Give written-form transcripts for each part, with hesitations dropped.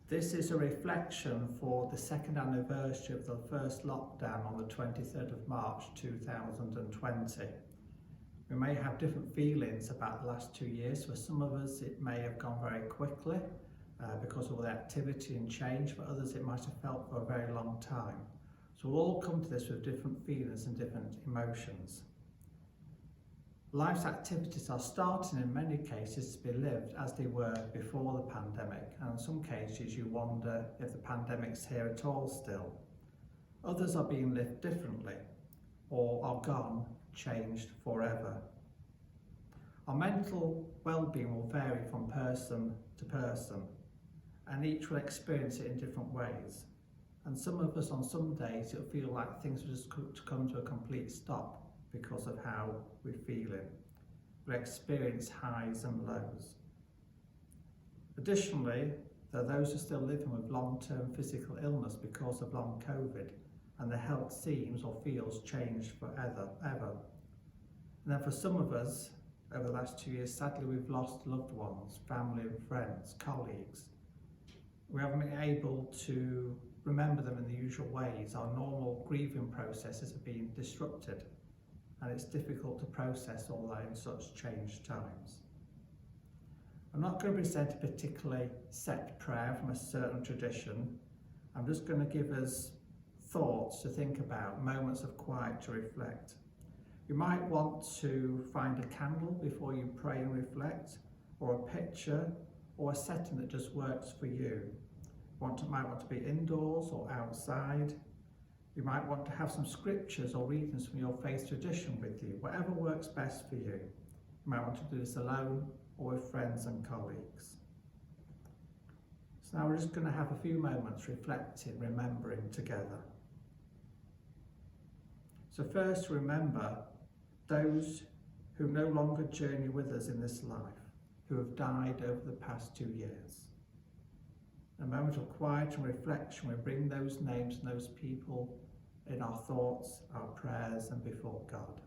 This is a reflection for the second anniversary of the first lockdown on the 23rd of March 2020. We may have different feelings about the last 2 years. For some of us it may have gone very quickly because of all the activity and change. For others it might have felt for a very long time. So we'll all come to this with different feelings and different emotions. Life's activities are starting in many cases to be lived as they were before the pandemic, and in some cases you wonder if the pandemic's here at all still. Others are being lived differently or are gone, changed forever. Our mental well-being will vary from person to person, and each will experience it in different ways. And some of us on some days it'll feel like things will just come to a complete stop because of how we're feeling. We experience highs and lows. Additionally, there are those who are still living with long-term physical illness because of long COVID, and their health seems or feels changed forever. And then for some of us, over the last 2 years, sadly we've lost loved ones, family and friends, colleagues. We haven't been able to remember them in the usual ways. Our normal grieving processes are being disrupted, and it's difficult to process all that in such changed times. I'm not going to present a particularly set prayer from a certain tradition. I'm just going to give us thoughts to think about, moments of quiet to reflect. You might want to find a candle before you pray and reflect, or a picture, or a setting that just works for you. You might want to be indoors or outside. You might want to have some scriptures or readings from your faith tradition with you, whatever works best for you. You might want to do this alone or with friends and colleagues. So now we're just going to have a few moments reflecting, remembering together. So first, remember those who no longer journey with us in this life, who have died over the past 2 years. A moment of quiet and reflection, we bring those names and those people in our thoughts, our prayers, and before God.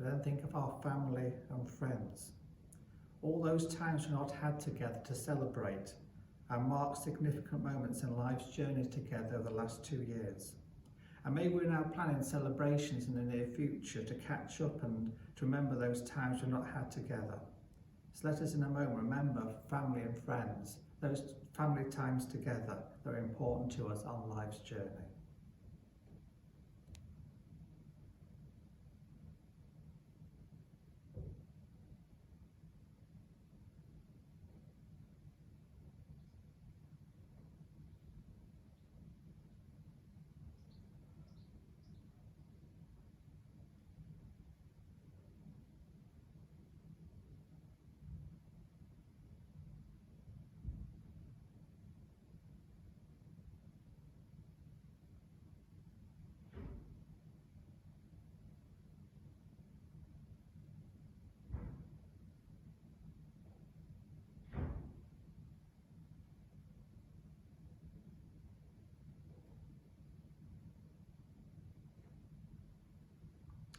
Then think of our family and friends. All those times we've not had together to celebrate and mark significant moments in life's journey together over the last 2 years. And maybe we're now planning celebrations in the near future to catch up and to remember those times we've not had together. So let us in a moment remember family and friends, those family times together that are important to us on life's journey.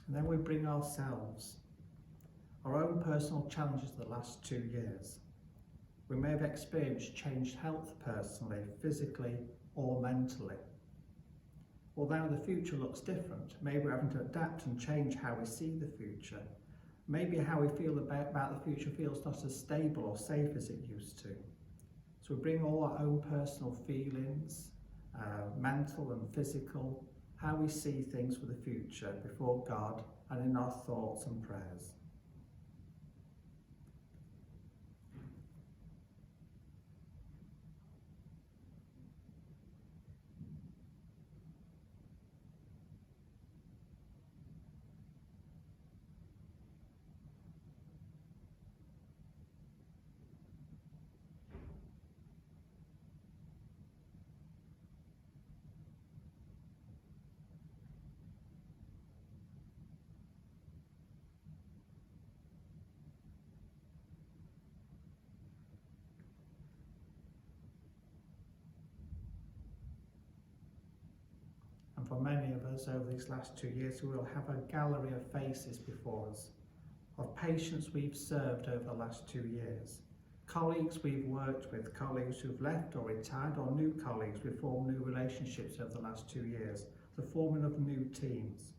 And then we bring ourselves, our own personal challenges of the last 2 years. We may have experienced changed health personally, physically or mentally. Although the future looks different, maybe we're having to adapt and change how we see the future. Maybe how we feel about the future feels not as stable or safe as it used to. So we bring all our own personal feelings, mental and physical, how we see things for the future before God and in our thoughts and prayers. for many of us over these last 2 years, we will have a gallery of faces before us, of patients we've served over the last 2 years, colleagues we've worked with, colleagues who've left or retired, or new colleagues we've formed new relationships over the last 2 years, the forming of new teams.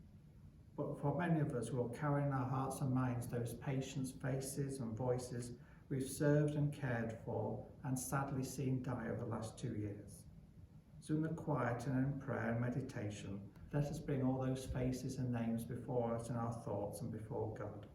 But for many of us, we'll carry in our hearts and minds those patients' faces and voices we've served and cared for and sadly seen die over the last 2 years. So in the quiet and in prayer and meditation, let us bring all those faces and names before us in our thoughts and before God.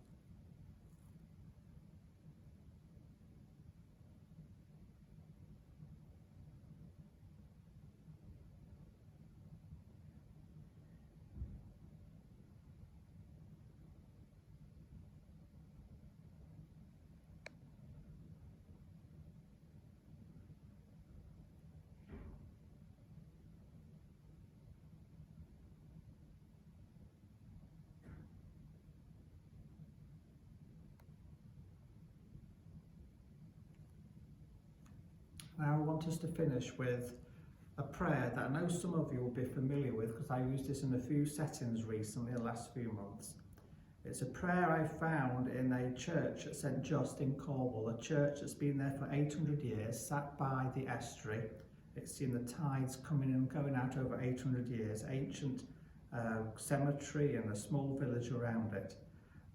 Now I want us to finish with a prayer that I know some of you will be familiar with because I used this in a few settings recently in the last few months. It's a prayer I found in a church at St Just in Cornwall, a church that's been there for 800 years, sat by the estuary. It's seen the tides coming and going out over 800 years, ancient cemetery and a small village around it.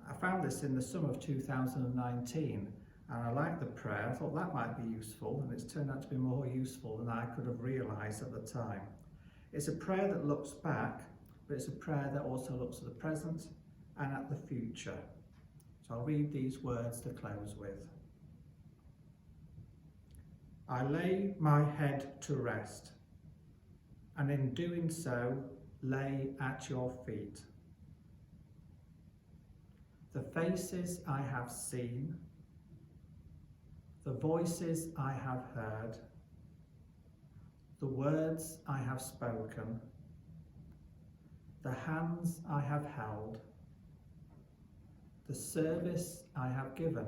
I found this in the summer of 2019. And I liked the prayer. I thought that might be useful, and it's turned out to be more useful than I could have realised at the time. It's a prayer that looks back, but it's a prayer that also looks at the present and at the future. So I'll read these words to close with. I lay my head to rest, and in doing so, lay at your feet. The faces I have seen, the voices I have heard, the words I have spoken, the hands I have held, the service I have given,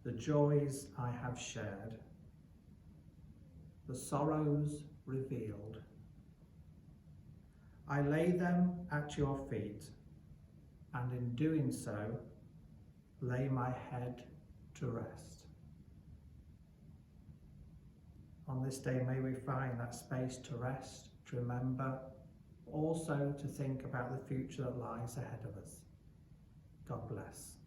the joys I have shared, the sorrows revealed. I lay them at your feet, and in doing so, lay my head to rest. On this day, may we find that space to rest, to remember, also to think about the future that lies ahead of us. God bless.